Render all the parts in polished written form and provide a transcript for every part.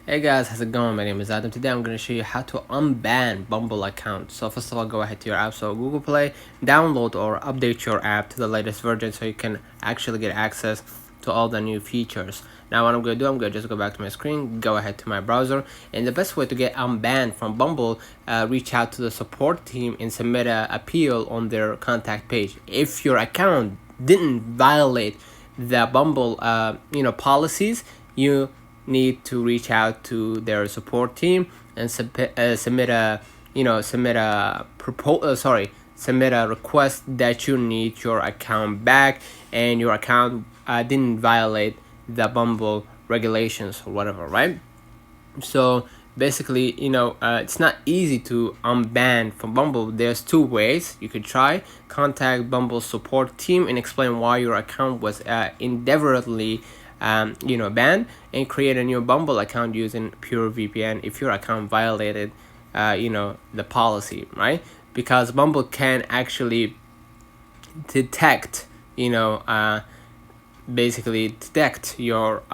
Hey guys, how's it going? My name is Adam. Today I'm going to show you how to unban Bumble account. So first of all, go ahead to your App Store, Google Play, download or update your app to the latest version so you can actually get access to all the new features. Now what I'm going to do, I'm going to just go back to my screen, go ahead to my browser, and the best way to get unbanned from Bumble, reach out to the support team and submit an appeal on their contact page. If your account didn't violate the Bumble policies, you need to reach out to their support team and submit a submit a request that you need your account back and your account didn't violate the Bumble regulations or whatever, right? So basically, it's not easy to unban from Bumble. There's two ways you could try. Contact Bumble support team and explain why your account was indefinitely banned, and create a new Bumble account using pure VPN if your account violated the policy, right? Because Bumble can actually detect basically detect your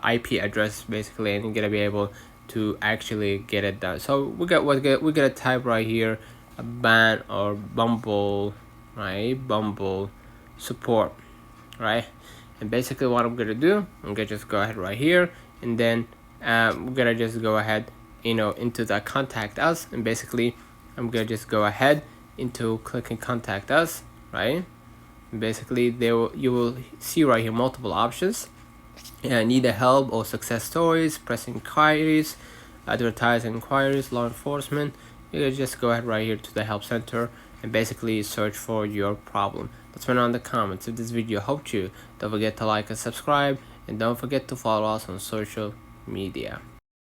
IP address basically, and you're gonna be able to actually get it done. So we're gonna type right here a ban or Bumble, right? Bumble support, right? And basically what I'm gonna do, I'm gonna just go ahead right here, and then we're gonna just go ahead into the contact us, and basically I'm gonna just go ahead into clicking contact us, right? And basically you will see right here multiple options. Need a help or success stories, press inquiries, advertise inquiries, law enforcement. You can just go ahead right here to the help center and basically search for your problem. Let's turn on the comments. If this video helped you, don't forget to like and subscribe, and don't forget to follow us on social media.